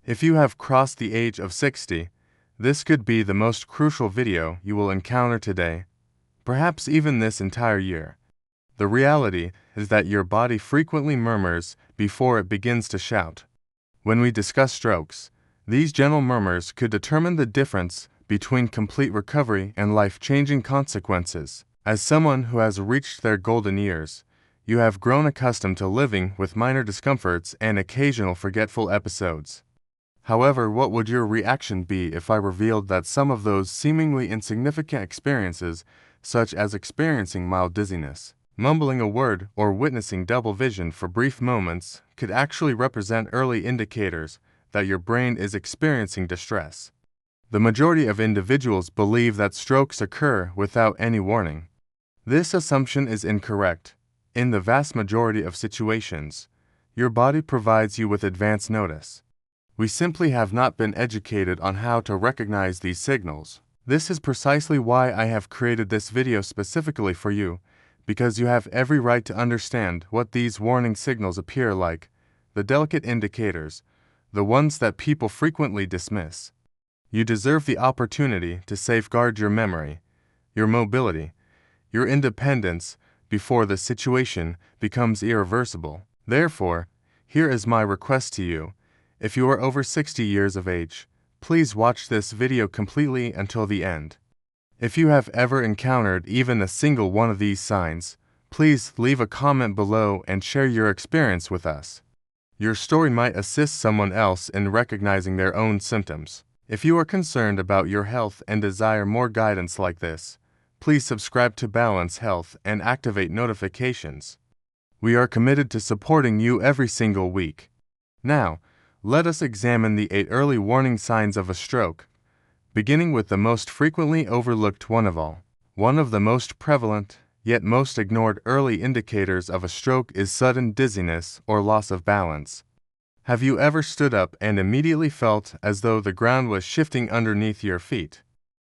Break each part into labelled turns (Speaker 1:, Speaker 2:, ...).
Speaker 1: If you have crossed the age of 60, this could be the most crucial video you will encounter today, perhaps even this entire year. The reality is that your body frequently murmurs before it begins to shout. When we discuss strokes, these gentle murmurs could determine the difference between complete recovery and life-changing consequences. As someone who has reached their golden years, you have grown accustomed to living with minor discomforts and occasional forgetful episodes. However, what would your reaction be if I revealed that some of those seemingly insignificant experiences, such as experiencing mild dizziness, mumbling a word, or witnessing double vision for brief moments, could actually represent early indicators that your brain is experiencing distress? The majority of individuals believe that strokes occur without any warning. This assumption is incorrect. In the vast majority of situations, your body provides you with advance notice. We simply have not been educated on how to recognize these signals. This is precisely why I have created this video specifically for you, because you have every right to understand what these warning signals appear like, the delicate indicators, the ones that people frequently dismiss. You deserve the opportunity to safeguard your memory, your mobility, your independence before the situation becomes irreversible. Therefore, here is my request to you. If you are over 60 years of age, please watch this video completely until the end. If you have ever encountered even a single one of these signs, please leave a comment below and share your experience with us. Your story might assist someone else in recognizing their own symptoms. If you are concerned about your health and desire more guidance like this, please subscribe to Balance Health and activate notifications. We are committed to supporting you every single week. Now, let us examine the 8 early warning signs of a stroke, beginning with the most frequently overlooked one of all. One of the most prevalent, yet most ignored early indicators of a stroke is sudden dizziness or loss of balance. Have you ever stood up and immediately felt as though the ground was shifting underneath your feet?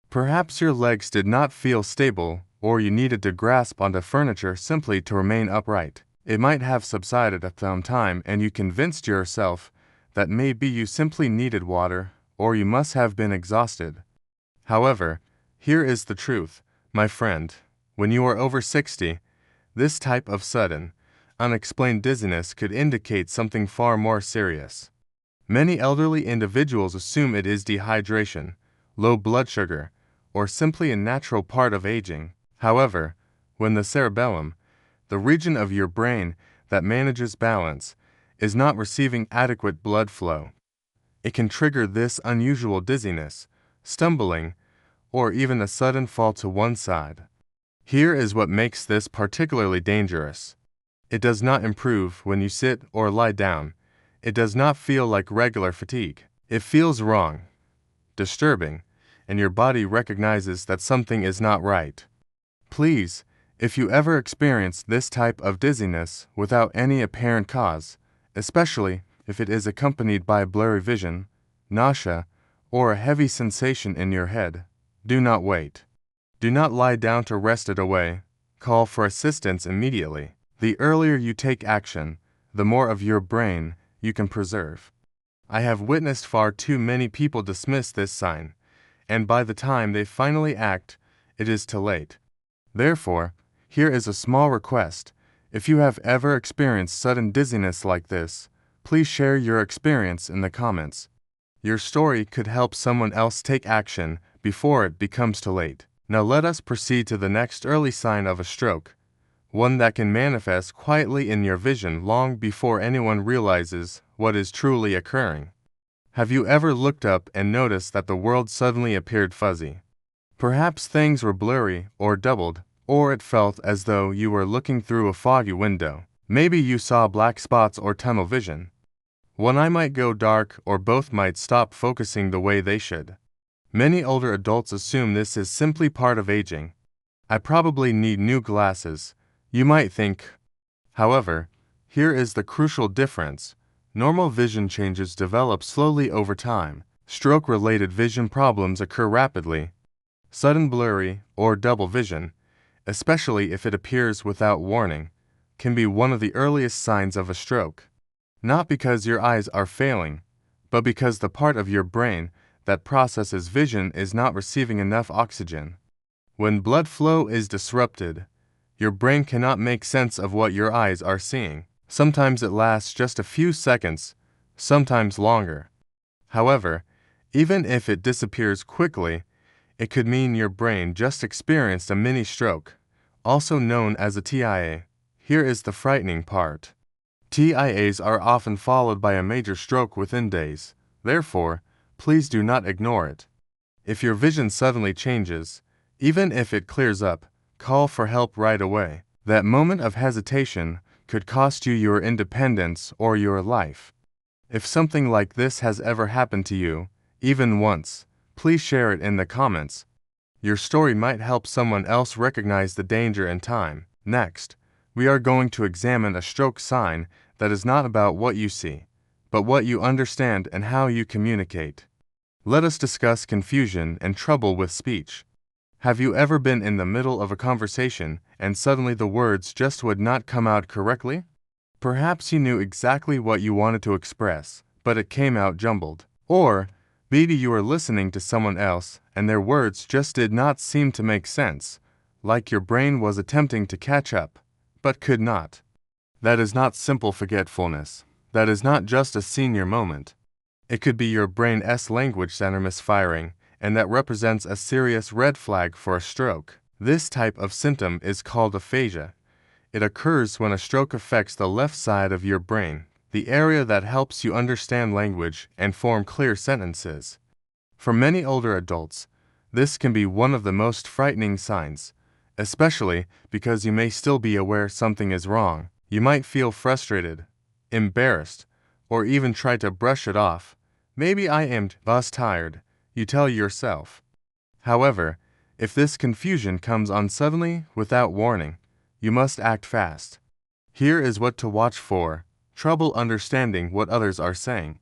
Speaker 1: Perhaps your legs did not feel stable, or you needed to grasp onto furniture simply to remain upright. It might have subsided at some time and you convinced yourself that maybe you simply needed water, or you must have been exhausted. However, here is the truth, my friend. When you are over 60, this type of sudden, unexplained dizziness could indicate something far more serious. Many elderly individuals assume it is dehydration, low blood sugar, or simply a natural part of aging. However, when the cerebellum, the region of your brain that manages balance, is not receiving adequate blood flow, it can trigger this unusual dizziness, stumbling, or even a sudden fall to one side. Here is what makes this particularly dangerous. It does not improve when you sit or lie down. It does not feel like regular fatigue. It feels wrong, disturbing, and your body recognizes that something is not right. Please, if you ever experience this type of dizziness without any apparent cause, especially if it is accompanied by blurry vision, nausea, or a heavy sensation in your head, do not wait. Do not lie down to rest it away. Call for assistance immediately. The earlier you take action, the more of your brain you can preserve. I have witnessed far too many people dismiss this sign, and by the time they finally act, it is too late. Therefore, here is a small request. If you have ever experienced sudden dizziness like this, please share your experience in the comments. Your story could help someone else take action before it becomes too late. Now let us proceed to the next early sign of a stroke, one that can manifest quietly in your vision long before anyone realizes what is truly occurring. Have you ever looked up and noticed that the world suddenly appeared fuzzy? Perhaps things were blurry or doubled, or it felt as though you were looking through a foggy window. Maybe you saw black spots or tunnel vision. One eye might go dark or both might stop focusing the way they should. Many older adults assume this is simply part of aging. I probably need new glasses, you might think. However, here is the crucial difference. Normal vision changes develop slowly over time. Stroke-related vision problems occur rapidly. Sudden blurry or double vision, especially if it appears without warning, can be one of the earliest signs of a stroke. Not because your eyes are failing, but because the part of your brain that processes vision is not receiving enough oxygen. When blood flow is disrupted, your brain cannot make sense of what your eyes are seeing. Sometimes it lasts just a few seconds, sometimes longer. However, even if it disappears quickly, it could mean your brain just experienced a mini stroke, also known as a TIA. Here is the frightening part. TIAs are often followed by a major stroke within days. Therefore, please do not ignore it. If your vision suddenly changes, even if it clears up, call for help right away. That moment of hesitation could cost you your independence or your life. If something like this has ever happened to you, even once, please share it in the comments. Your story might help someone else recognize the danger in time. Next, we are going to examine a stroke sign that is not about what you see, but what you understand and how you communicate. Let us discuss confusion and trouble with speech. Have you ever been in the middle of a conversation and suddenly the words just would not come out correctly? Perhaps you knew exactly what you wanted to express, but it came out jumbled. Or maybe you were listening to someone else and their words just did not seem to make sense, like your brain was attempting to catch up, but could not. That is not simple forgetfulness. That is not just a senior moment. It could be your brain's language center misfiring, and that represents a serious red flag for a stroke. This type of symptom is called aphasia. It occurs when a stroke affects the left side of your brain, the area that helps you understand language and form clear sentences. For many older adults, this can be one of the most frightening signs, especially because you may still be aware something is wrong. You might feel frustrated, embarrassed, or even try to brush it off. Maybe I am just tired, you tell yourself. However, if this confusion comes on suddenly without warning, you must act fast. Here is what to watch for: trouble understanding what others are saying,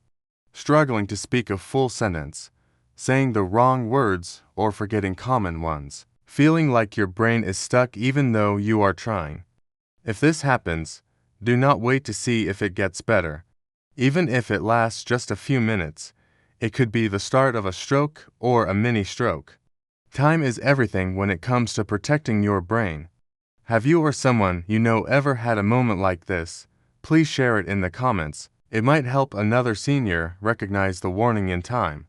Speaker 1: struggling to speak a full sentence, saying the wrong words or forgetting common ones, feeling like your brain is stuck even though you are trying. If this happens, do not wait to see if it gets better. Even if it lasts just a few minutes, it could be the start of a stroke or a mini stroke. Time is everything when it comes to protecting your brain. Have you or someone you know ever had a moment like this? Please share it in the comments. It might help another senior recognize the warning in time.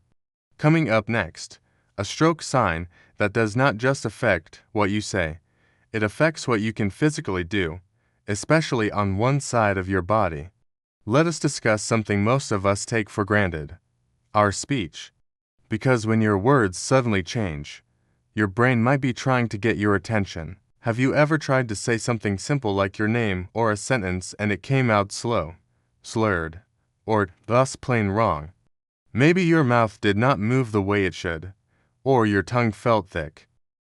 Speaker 1: Coming up next, a stroke sign that does not just affect what you say. It affects what you can physically do, especially on one side of your body. Let us discuss something most of us take for granted: our speech. Because when your words suddenly change, your brain might be trying to get your attention. Have you ever tried to say something simple like your name or a sentence and it came out slow, slurred, or thus plain wrong? Maybe your mouth did not move the way it should, or your tongue felt thick.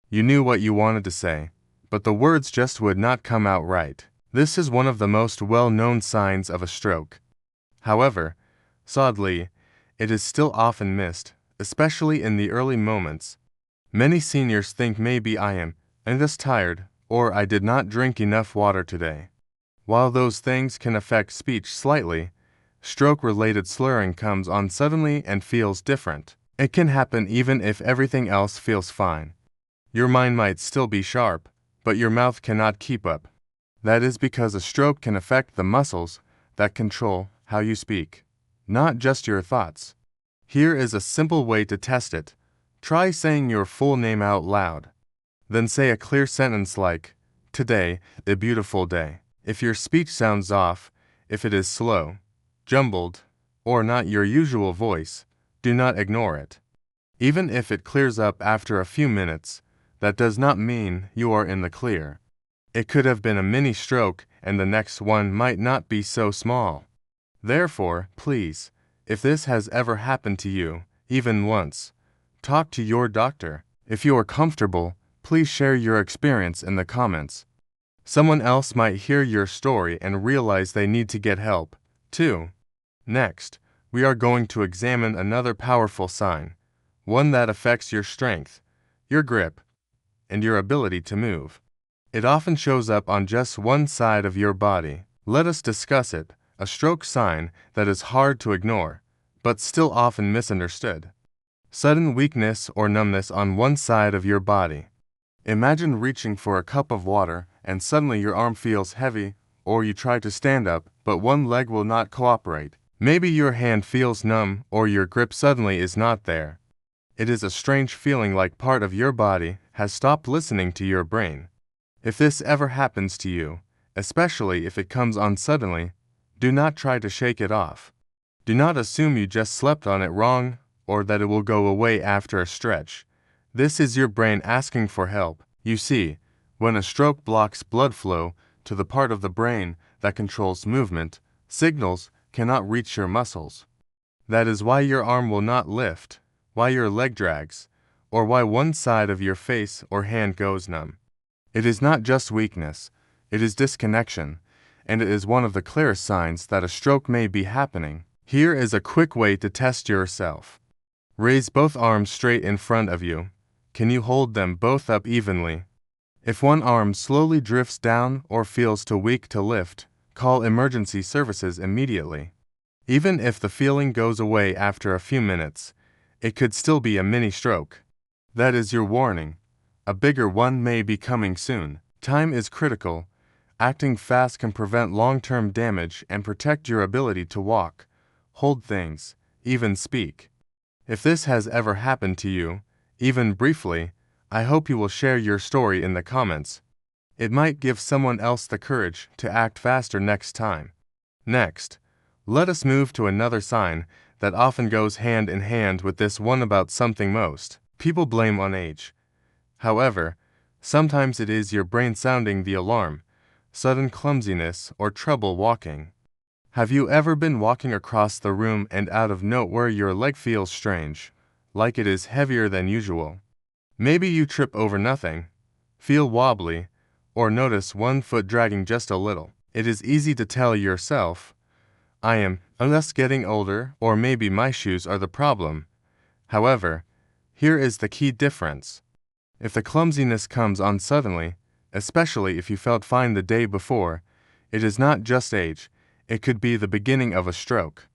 Speaker 1: You knew what you wanted to say, but the words just would not come out right. This is one of the most well-known signs of a stroke. However, sadly, it is still often missed, especially in the early moments. Many seniors think maybe I'm just tired, or I did not drink enough water today. While those things can affect speech slightly, stroke-related slurring comes on suddenly and feels different. It can happen even if everything else feels fine. Your mind might still be sharp, but your mouth cannot keep up. That is because a stroke can affect the muscles that control how you speak, not just your thoughts. Here is a simple way to test it. Try saying your full name out loud. Then say a clear sentence like, "Today, a beautiful day." If your speech sounds off, if it is slow, jumbled, or not your usual voice, do not ignore it. Even if it clears up after a few minutes, that does not mean you are in the clear. It could have been a mini stroke and the next one might not be so small. Therefore, please, if this has ever happened to you, even once, talk to your doctor. If you are comfortable, please share your experience in the comments. Someone else might hear your story and realize they need to get help, too. Next, we are going to examine another powerful sign, one that affects your strength, your grip, and your ability to move. It often shows up on just one side of your body. Let us discuss it, a stroke sign that is hard to ignore, but still often misunderstood. Sudden weakness or numbness on one side of your body. Imagine reaching for a cup of water and suddenly your arm feels heavy, or you try to stand up, but one leg will not cooperate. Maybe your hand feels numb or your grip suddenly is not there. It is a strange feeling like part of your body has stopped listening to your brain. If this ever happens to you, especially if it comes on suddenly, do not try to shake it off. Do not assume you just slept on it wrong or that it will go away after a stretch. This is your brain asking for help. You see, when a stroke blocks blood flow to the part of the brain that controls movement, signals cannot reach your muscles. That is why your arm will not lift, why your leg drags, or why one side of your face or hand goes numb. It is not just weakness, it is disconnection, and it is one of the clearest signs that a stroke may be happening. Here is a quick way to test yourself. Raise both arms straight in front of you. Can you hold them both up evenly? If one arm slowly drifts down or feels too weak to lift, call emergency services immediately. Even if the feeling goes away after a few minutes, it could still be a mini stroke. That is your warning. A bigger one may be coming soon. Time is critical. Acting fast can prevent long-term damage and protect your ability to walk, hold things, even speak. If this has ever happened to you, even briefly, I hope you will share your story in the comments. It might give someone else the courage to act faster next time. Next, let us move to another sign that often goes hand in hand with this one about something most people blame on age. However, sometimes it is your brain sounding the alarm, sudden clumsiness or trouble walking. Have you ever been walking across the room and out of nowhere your leg feels strange, like it is heavier than usual? Maybe you trip over nothing, feel wobbly, or notice one foot dragging just a little. It is easy to tell yourself, I am just getting older, or maybe my shoes are the problem. However, here is the key difference. If the clumsiness comes on suddenly, especially if you felt fine the day before, it is not just age, it could be the beginning of a stroke.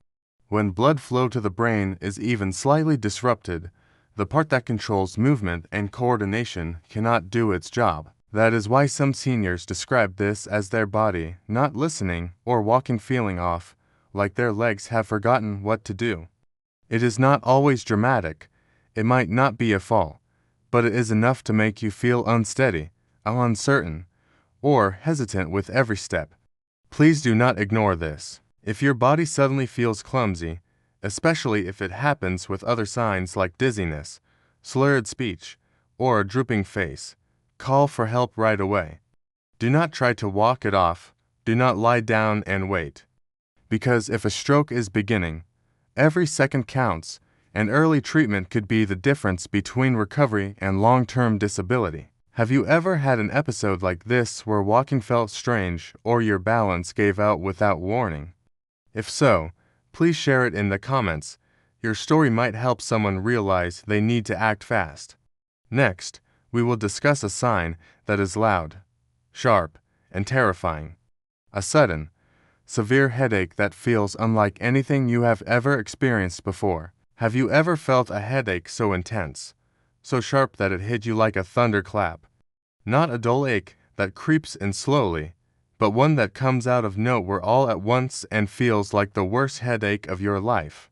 Speaker 1: When blood flow to the brain is even slightly disrupted, the part that controls movement and coordination cannot do its job. That is why some seniors describe this as their body not listening or walking feeling off, like their legs have forgotten what to do. It is not always dramatic. It might not be a fall, but it is enough to make you feel unsteady, uncertain, or hesitant with every step. Please do not ignore this. If your body suddenly feels clumsy, especially if it happens with other signs like dizziness, slurred speech, or a drooping face, call for help right away. Do not try to walk it off. Do not lie down and wait. Because if a stroke is beginning, every second counts, and early treatment could be the difference between recovery and long-term disability. Have you ever had an episode like this where walking felt strange or your balance gave out without warning? If so, please share it in the comments. Your story might help someone realize they need to act fast. Next, we will discuss a sign that is loud, sharp, and terrifying. A sudden, severe headache that feels unlike anything you have ever experienced before. Have you ever felt a headache so intense, so sharp that it hit you like a thunderclap? Not a dull ache that creeps in slowly, but one that comes out of nowhere all at once and feels like the worst headache of your life.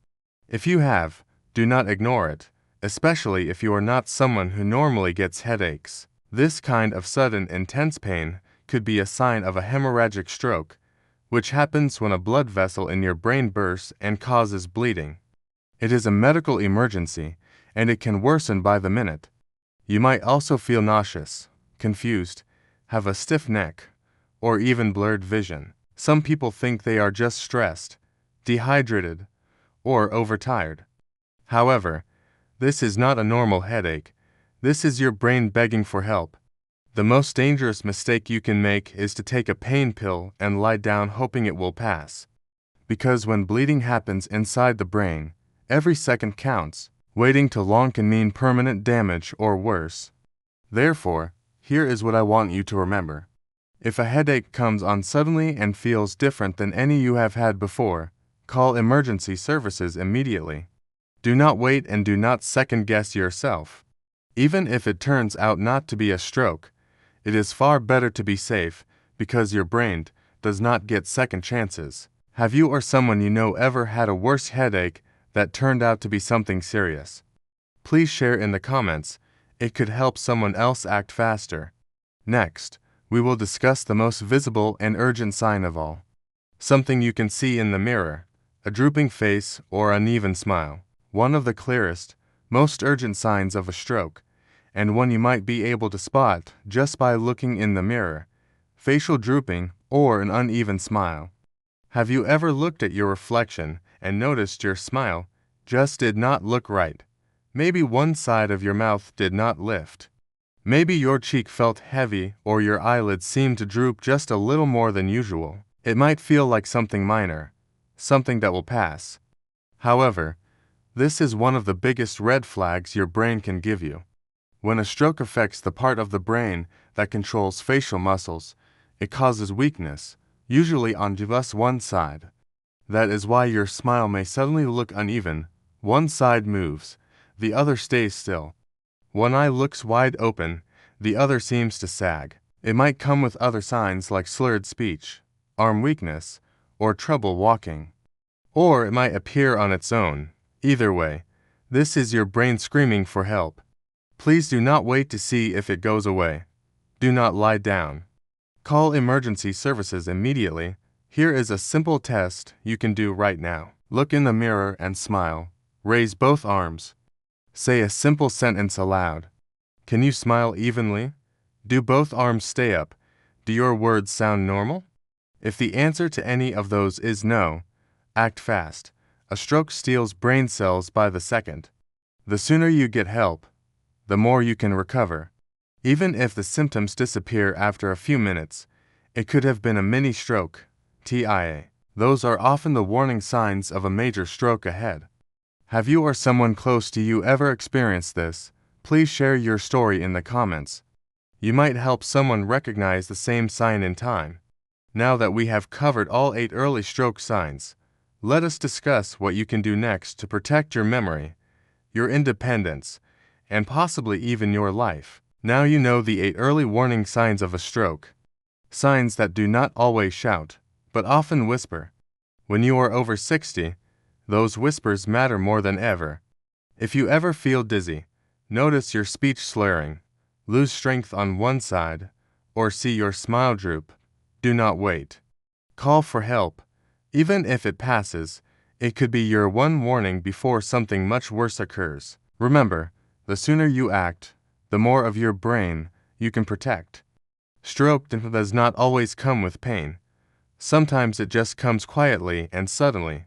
Speaker 1: If you have, do not ignore it, especially if you are not someone who normally gets headaches. This kind of sudden, intense pain could be a sign of a hemorrhagic stroke, which happens when a blood vessel in your brain bursts and causes bleeding. It is a medical emergency, and it can worsen by the minute. You might also feel nauseous, confused, have a stiff neck, or even blurred vision. Some people think they are just stressed, dehydrated, or overtired. However, this is not a normal headache. This is your brain begging for help. The most dangerous mistake you can make is to take a pain pill and lie down hoping it will pass. Because when bleeding happens inside the brain, every second counts. Waiting too long can mean permanent damage or worse. Therefore, here is what I want you to remember. If a headache comes on suddenly and feels different than any you have had before, call emergency services immediately. Do not wait and do not second-guess yourself. Even if it turns out not to be a stroke, it is far better to be safe because your brain does not get second chances. Have you or someone you know ever had a worse headache that turned out to be something serious? Please share in the comments. It could help someone else act faster. Next, we will discuss the most visible and urgent sign of all. Something you can see in the mirror, a drooping face or uneven smile. One of the clearest, most urgent signs of a stroke, and one you might be able to spot just by looking in the mirror: facial drooping or an uneven smile. Have you ever looked at your reflection and noticed your smile just did not look right? Maybe one side of your mouth did not lift. Maybe your cheek felt heavy or your eyelids seemed to droop just a little more than usual. It might feel like something minor, something that will pass. However, this is one of the biggest red flags your brain can give you. When a stroke affects the part of the brain that controls facial muscles, it causes weakness, usually on just one side. That is why your smile may suddenly look uneven. One side moves, the other stays still. One eye looks wide open, the other seems to sag. It might come with other signs like slurred speech, arm weakness, or trouble walking. Or it might appear on its own. Either way, this is your brain screaming for help. Please do not wait to see if it goes away. Do not lie down. Call emergency services immediately. Here is a simple test you can do right now. Look in the mirror and smile. Raise both arms. Say a simple sentence aloud. Can you smile evenly? Do both arms stay up? Do your words sound normal? If the answer to any of those is no, act fast. A stroke steals brain cells by the second. The sooner you get help, the more you can recover. Even if the symptoms disappear after a few minutes, it could have been a mini stroke, TIA. Those are often the warning signs of a major stroke ahead. Have you or someone close to you ever experienced this? Please share your story in the comments. You might help someone recognize the same sign in time. Now that we have covered all 8 early stroke signs, let us discuss what you can do next to protect your memory, your independence, and possibly even your life. Now you know the 8 early warning signs of a stroke. Signs that do not always shout, but often whisper. When you are over 60, those whispers matter more than ever. If you ever feel dizzy, notice your speech slurring, lose strength on one side, or see your smile droop, do not wait. Call for help. Even if it passes, it could be your one warning before something much worse occurs. Remember, the sooner you act, the more of your brain you can protect. Stroke does not always come with pain. Sometimes it just comes quietly and suddenly.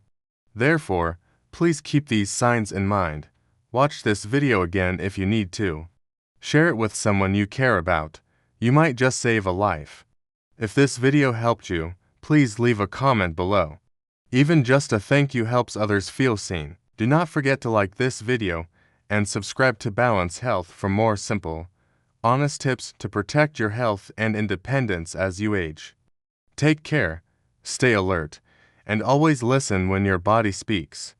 Speaker 1: Therefore, please keep these signs in mind. Watch this video again if you need to. Share it with someone you care about. You might just save a life. If this video helped you, please leave a comment below. Even just a thank you helps others feel seen. Do not forget to like this video and subscribe to Balance Health for more simple, honest tips to protect your health and independence as you age. Take care, stay alert, and always listen when your body speaks.